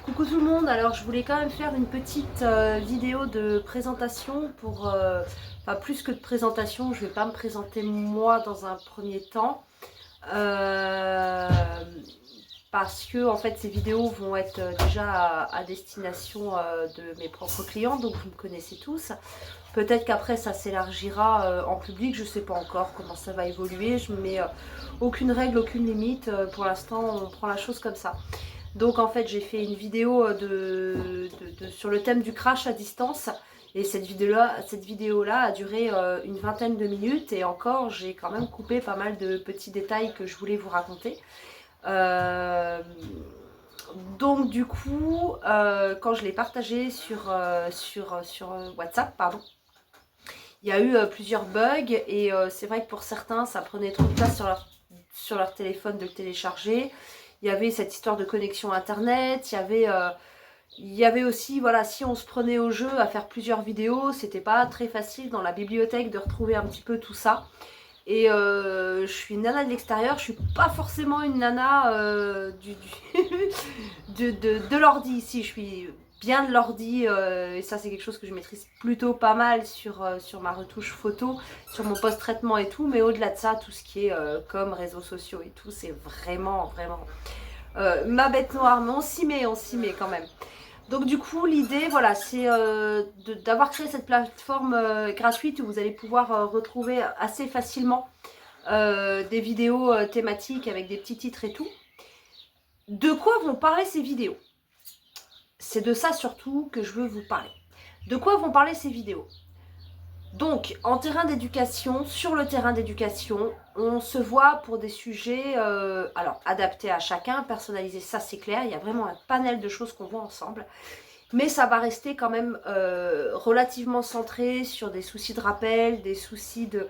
Coucou tout le monde, alors je voulais quand même faire une petite vidéo de présentation pour, enfin plus que de présentation, je vais pas me présenter moi dans un premier temps, euh, parce que en fait ces vidéos vont être déjà à destination de mes propres clients, donc vous me connaissez tous. Peut-être qu'après ça s'élargira en public, je sais pas encore comment ça va évoluer, je me mets aucune règle, aucune limite, pour l'instant on prend la chose comme ça. Donc en fait j'ai fait une vidéo sur le thème du crash à distance et cette vidéo-là a duré une vingtaine de minutes et encore j'ai quand même coupé pas mal de petits détails que je voulais vous raconter. Euh, donc du coup quand je l'ai partagé sur WhatsApp, pardon, il y a eu plusieurs bugs et c'est vrai que pour certains ça prenait trop de place sur leur téléphone de le télécharger. Il y avait cette histoire de connexion internet, il y avait aussi, voilà, si on se prenait au jeu à faire plusieurs vidéos, c'était pas très facile dans la bibliothèque de retrouver un petit peu tout ça. Et je suis une nana de l'extérieur, je suis pas forcément une nana de l'ordi ici, je suis bien de l'ordi et ça c'est quelque chose que je maîtrise plutôt pas mal sur ma retouche photo, sur mon post-traitement et tout, mais au-delà de ça, tout ce qui est comme réseaux sociaux et tout, c'est vraiment ma bête noire, mais on s'y met quand même. Donc du coup l'idée voilà c'est d'avoir créé cette plateforme gratuite où vous allez pouvoir retrouver assez facilement des vidéos thématiques avec des petits titres et tout. De quoi vont parler ces vidéos? C'est de ça surtout que je veux vous parler. De quoi vont parler ces vidéos? Donc, en terrain d'éducation, sur le terrain d'éducation, on se voit pour des sujets alors adaptés à chacun, personnalisés, ça c'est clair, il y a vraiment un panel de choses qu'on voit ensemble. Mais ça va rester quand même relativement centré sur des soucis de rappel, des soucis de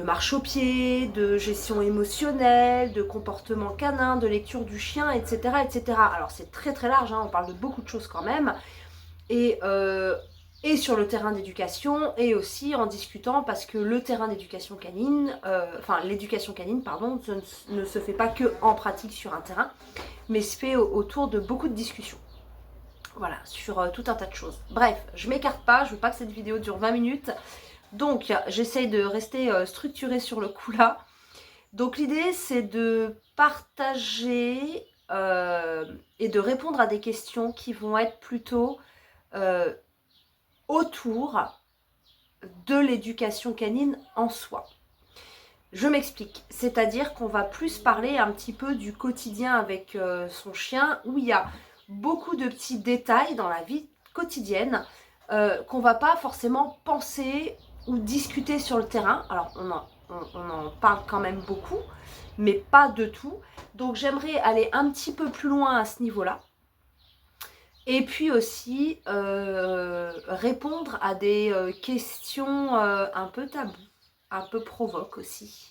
marche au pied, de gestion émotionnelle, de comportement canin, de lecture du chien, etc. etc. Alors c'est très très large, hein, on parle de beaucoup de choses quand même. Et, euh, et sur le terrain d'éducation, et aussi en discutant, parce que le terrain d'éducation canine, enfin l'éducation canine, pardon, ne se fait pas que en pratique sur un terrain, mais se fait autour de beaucoup de discussions. Voilà, sur tout un tas de choses. Bref, je m'écarte pas, je veux pas que cette vidéo dure 20 minutes. Donc, j'essaye de rester structurée sur le coup là. Donc, l'idée, c'est de partager et de répondre à des questions qui vont être plutôt euh, autour de l'éducation canine en soi. Je m'explique, c'est-à-dire qu'on va plus parler un petit peu du quotidien avec son chien, où il y a beaucoup de petits détails dans la vie quotidienne qu'on va pas forcément penser ou discuter sur le terrain. Alors on en parle quand même beaucoup, mais pas de tout. Donc j'aimerais aller un petit peu plus loin à ce niveau-là. Et puis aussi répondre à des questions un peu tabous, un peu provoques aussi.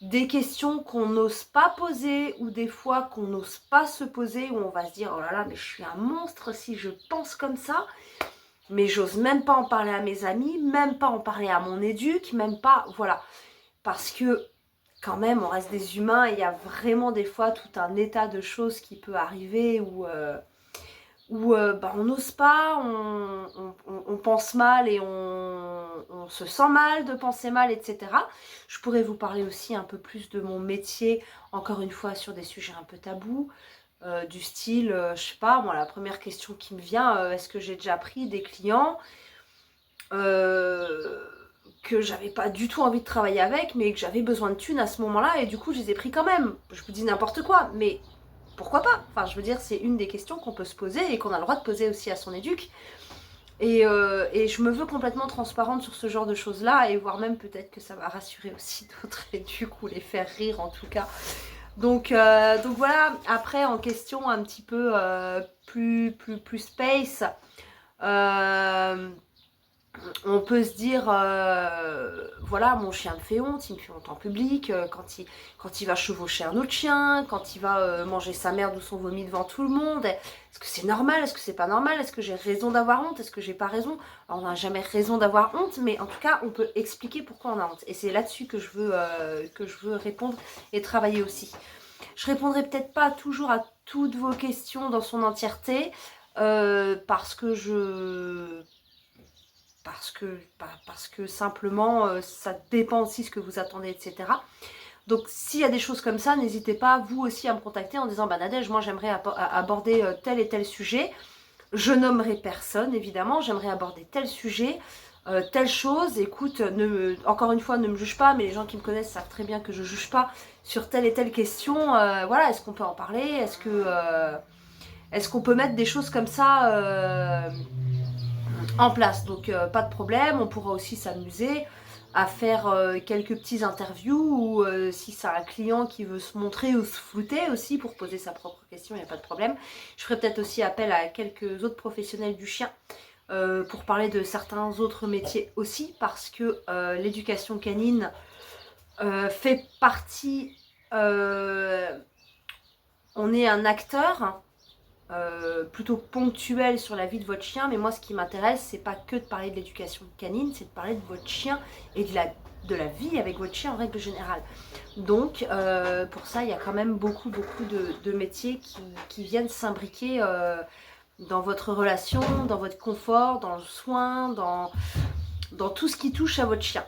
Des questions qu'on n'ose pas poser ou des fois qu'on n'ose pas se poser où on va se dire oh là là mais je suis un monstre si je pense comme ça, mais j'ose même pas en parler à mes amis, même pas en parler à mon éduc, même pas, voilà, parce que quand même on reste des humains et il y a vraiment des fois tout un état de choses qui peut arriver où bah, on n'ose pas, on pense mal et on se sent mal de penser mal, etc. Je pourrais vous parler aussi un peu plus de mon métier, encore une fois sur des sujets un peu tabous, du style, je sais pas, moi la première question qui me vient, est-ce que j'ai déjà pris des clients que j'avais pas du tout envie de travailler avec, mais que j'avais besoin de thunes à ce moment-là, et du coup je les ai pris quand même. Je vous dis n'importe quoi, mais pourquoi pas? Enfin, je veux dire, c'est une des questions qu'on peut se poser et qu'on a le droit de poser aussi à son éduc. Et je me veux complètement transparente sur ce genre de choses-là, et voire même peut-être que ça va rassurer aussi d'autres éducs ou les faire rire en tout cas. Donc voilà, après en question un petit peu plus space, euh, on peut se dire, voilà, mon chien me fait honte, il me fait honte en public, quand il va chevaucher un autre chien, quand il va manger sa merde ou son vomi devant tout le monde. Est-ce que c'est normal? Est-ce que c'est pas normal? Est-ce que j'ai raison d'avoir honte? Est-ce que j'ai pas raison? Alors, on n'a jamais raison d'avoir honte, mais en tout cas, on peut expliquer pourquoi on a honte. Et c'est là-dessus que je veux répondre et travailler aussi. Je répondrai peut-être pas toujours à toutes vos questions dans son entièreté, parce que simplement ça dépend aussi ce que vous attendez, etc. Donc s'il y a des choses comme ça, n'hésitez pas vous aussi à me contacter en disant Nadège, moi j'aimerais aborder tel et tel sujet. Je nommerai personne évidemment, j'aimerais aborder tel sujet, telle chose. Écoute, encore une fois, ne me juge pas, mais les gens qui me connaissent savent très bien que je juge pas sur telle et telle question. Voilà, est-ce qu'on peut en parler? Est-ce qu'on peut mettre des choses comme ça en place? Donc pas de problème, on pourra aussi s'amuser à faire quelques petits interviews ou si c'est un client qui veut se montrer ou se flouter aussi pour poser sa propre question, il n'y a pas de problème. Je ferai peut-être aussi appel à quelques autres professionnels du chien pour parler de certains autres métiers aussi, parce que l'éducation canine fait partie, on est un acteur plutôt ponctuel sur la vie de votre chien, mais moi ce qui m'intéresse, c'est pas que de parler de l'éducation canine, c'est de parler de votre chien et de la vie avec votre chien en règle générale. Donc pour ça, il y a quand même beaucoup de métiers qui viennent s'imbriquer dans votre relation, dans votre confort, dans le soin, dans tout ce qui touche à votre chien.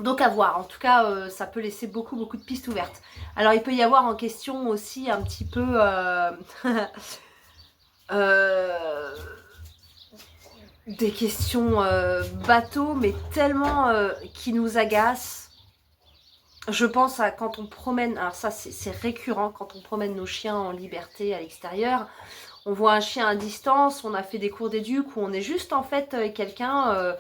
Donc à voir, en tout cas ça peut laisser beaucoup de pistes ouvertes. Alors il peut y avoir en question aussi un petit peu des questions bateaux, mais tellement qui nous agacent. Je pense à quand on promène, alors ça c'est récurrent, quand on promène nos chiens en liberté à l'extérieur, on voit un chien à distance, on a fait des cours d'éduc où on est juste en fait quelqu'un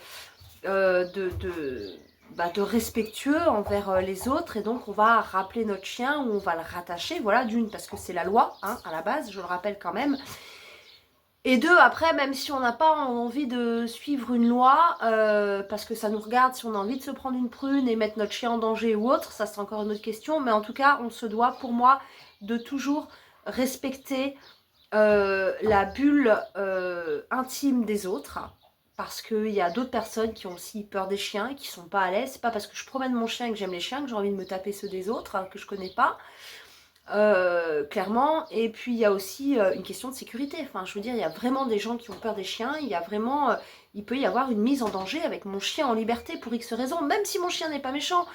de respectueux envers les autres, et donc on va rappeler notre chien ou on va le rattacher, voilà, d'une parce que c'est la loi hein, à la base, je le rappelle quand même, et deux, après, même si on n'a pas envie de suivre une loi, parce que ça nous regarde, si on a envie de se prendre une prune et mettre notre chien en danger ou autre, ça c'est encore une autre question, mais en tout cas on se doit pour moi de toujours respecter la bulle intime des autres, parce qu'il y a d'autres personnes qui ont aussi peur des chiens et qui sont pas à l'aise. C'est pas parce que je promène mon chien et que j'aime les chiens que j'ai envie de me taper ceux des autres hein, que je connais pas, clairement. Et puis il y a aussi une question de sécurité. Enfin, je veux dire, il y a vraiment des gens qui ont peur des chiens. Il y a vraiment, il peut y avoir une mise en danger avec mon chien en liberté pour X raisons, même si mon chien n'est pas méchant.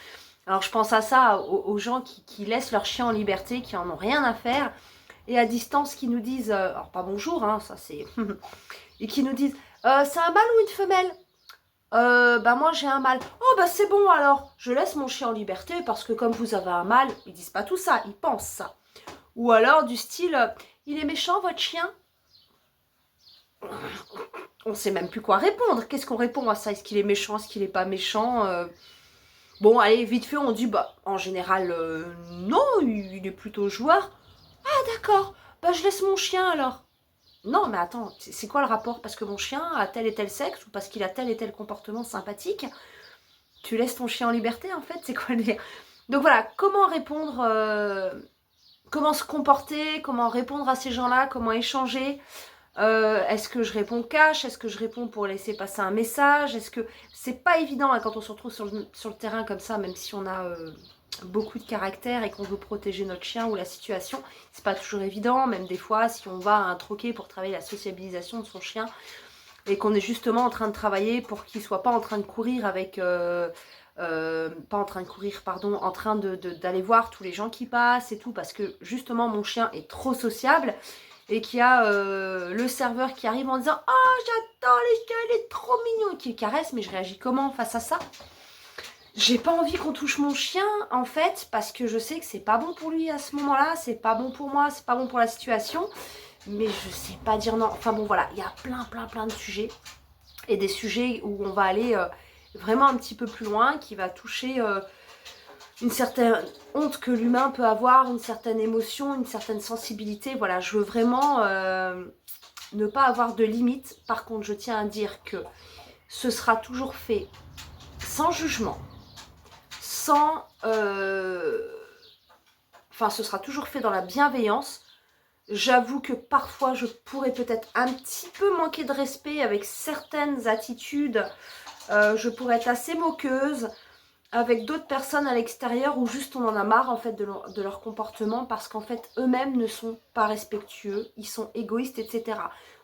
Alors je pense à ça, aux gens qui laissent leur chien en liberté, qui en ont rien à faire, et à distance qui nous disent, alors pas bonjour, hein, ça c'est, et qui nous disent, c'est un mâle ou une femelle? Bah moi j'ai un mâle. Oh bah c'est bon alors, je laisse mon chien en liberté parce que comme vous avez un mâle, ils disent pas tout ça, ils pensent ça. Ou alors du style, il est méchant votre chien? On sait même plus quoi répondre. Qu'est-ce qu'on répond à ça? Est-ce qu'il est méchant? Est-ce qu'il est pas méchant? Bon allez, vite fait on dit, bah en général non, il est plutôt joueur. Ah d'accord, bah je laisse mon chien alors. Non, mais attends, c'est quoi le rapport? Parce que mon chien a tel et tel sexe ou parce qu'il a tel et tel comportement sympathique, tu laisses ton chien en liberté en fait? C'est quoi le délire? Donc voilà, comment répondre, comment se comporter, comment répondre à ces gens-là, comment échanger. Est-ce que je réponds cash? Est-ce que je réponds pour laisser passer un message? Est-ce que c'est pas évident hein, quand on se retrouve sur le terrain comme ça, même si on a beaucoup de caractère et qu'on veut protéger notre chien ou la situation, c'est pas toujours évident, même des fois si on va à un troquet pour travailler la sociabilisation de son chien et qu'on est justement en train de travailler pour qu'il soit pas en train de courir avec pas en train de courir pardon, en train d'aller voir tous les gens qui passent et tout, parce que justement mon chien est trop sociable et qu'il y a le serveur qui arrive en disant « Oh j'adore les chiens, il est trop mignon » et qui le caresse, mais je réagis comment face à ça? J'ai pas envie qu'on touche mon chien en fait, parce que je sais que c'est pas bon pour lui à ce moment-là, c'est pas bon pour moi, c'est pas bon pour la situation, mais je sais pas dire non. Enfin bon voilà, il y a plein de sujets, et des sujets où on va aller vraiment un petit peu plus loin, qui va toucher une certaine honte que l'humain peut avoir, une certaine émotion, une certaine sensibilité. Voilà, je veux vraiment ne pas avoir de limites. Par contre, je tiens à dire que ce sera toujours fait sans jugement, sans... Enfin, ce sera toujours fait dans la bienveillance. J'avoue que parfois, je pourrais peut-être un petit peu manquer de respect avec certaines attitudes. Je pourrais être assez moqueuse. avec d'autres personnes à l'extérieur où juste on en a marre en fait de leur comportement parce qu'en fait eux-mêmes ne sont pas respectueux, ils sont égoïstes, etc.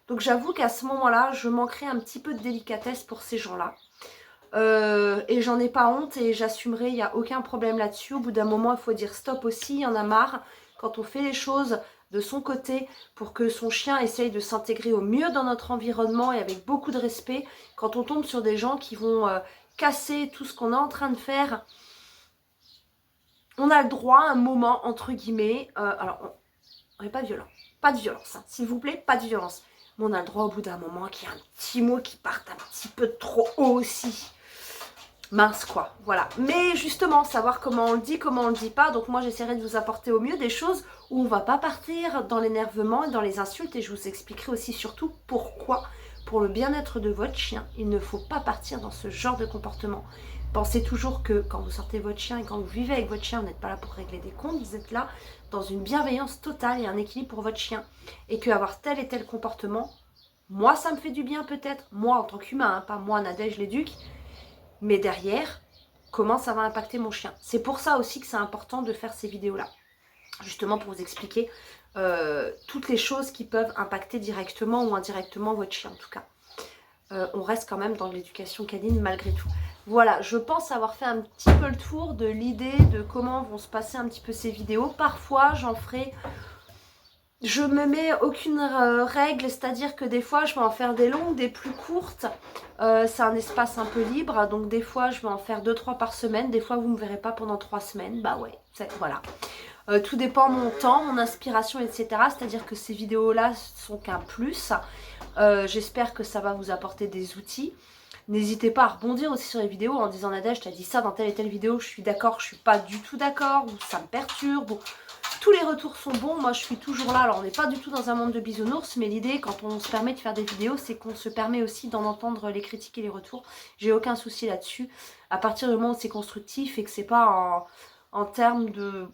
Donc j'avoue qu'à ce moment-là, je manquerais un petit peu de délicatesse pour ces gens-là. Et j'en ai pas honte et j'assumerai, il n'y a aucun problème là-dessus. Au bout d'un moment, il faut dire stop aussi, il y en a marre. Quand on fait les choses de son côté pour que son chien essaye de s'intégrer au mieux dans notre environnement et avec beaucoup de respect, quand on tombe sur des gens qui vont casser tout ce qu'on est en train de faire, on a le droit à un moment, entre guillemets, alors on n'est pas violent, pas de violence, hein, s'il vous plaît, pas de violence. Mais on a le droit au bout d'un moment qu'il y ait un petit mot qui parte un petit peu trop haut aussi. Mince quoi, voilà. Mais justement, savoir comment on le dit, comment on le dit pas. Donc moi, j'essaierai de vous apporter au mieux des choses où on va pas partir dans l'énervement et dans les insultes. Et je vous expliquerai aussi surtout pourquoi, pour le bien-être de votre chien, il ne faut pas partir dans ce genre de comportement. Pensez toujours que quand vous sortez votre chien et quand vous vivez avec votre chien, vous n'êtes pas là pour régler des comptes. Vous êtes là dans une bienveillance totale et un équilibre pour votre chien. Et qu'avoir tel et tel comportement, moi, ça me fait du bien peut-être. Moi, en tant qu'humain, hein, pas moi, Nadège, l'éduque. Mais derrière, comment ça va impacter mon chien. C'est pour ça aussi que c'est important de faire ces vidéos-là. Justement pour vous expliquer toutes les choses qui peuvent impacter directement ou indirectement votre chien en tout cas. On reste quand même dans l'éducation canine malgré tout. Voilà, je pense avoir fait un petit peu le tour de l'idée de comment vont se passer un petit peu ces vidéos. Parfois, j'en ferai... Je me mets aucune règle, c'est-à-dire que des fois je vais en faire des longues, des plus courtes. C'est un espace un peu libre, donc des fois je vais en faire 2-3 par semaine. Des fois vous ne me verrez pas pendant 3 semaines, bah ouais, voilà. Tout dépend mon temps, mon inspiration, etc. C'est-à-dire que ces vidéos-là sont qu'un plus. J'espère que ça va vous apporter des outils. N'hésitez pas à rebondir aussi sur les vidéos en disant Nadège, t'as dit ça dans telle et telle vidéo, je suis d'accord, je suis pas du tout d'accord, ou ça me perturbe, ou... Tous les retours sont bons, moi je suis toujours là. Alors on n'est pas du tout dans un monde de bisounours, mais l'idée quand on se permet de faire des vidéos, c'est qu'on se permet aussi d'en entendre les critiques et les retours. J'ai aucun souci là-dessus. À partir du moment où c'est constructif et que c'est pas en termes de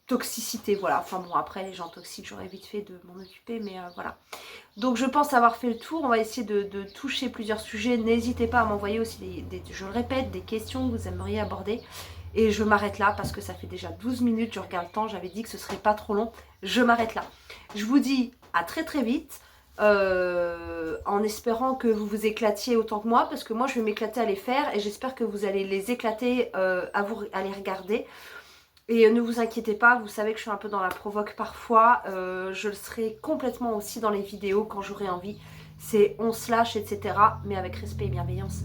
toxicité, voilà. Enfin bon, après les gens toxiques, j'aurais vite fait de m'en occuper, mais voilà. Donc je pense avoir fait le tour. On va essayer de toucher plusieurs sujets. N'hésitez pas à m'envoyer aussi, je le répète, des questions que vous aimeriez aborder. Et je m'arrête là parce que ça fait déjà 12 minutes, je regarde le temps, j'avais dit que ce serait pas trop long. Je m'arrête là. Je vous dis à très très vite, en espérant que vous vous éclatiez autant que moi, parce que moi je vais m'éclater à les faire et j'espère que vous allez les éclater à les regarder. Et ne vous inquiétez pas, vous savez que je suis un peu dans la provoque parfois, je le serai complètement aussi dans les vidéos quand j'aurai envie. C'est on se lâche, etc. mais avec respect et bienveillance.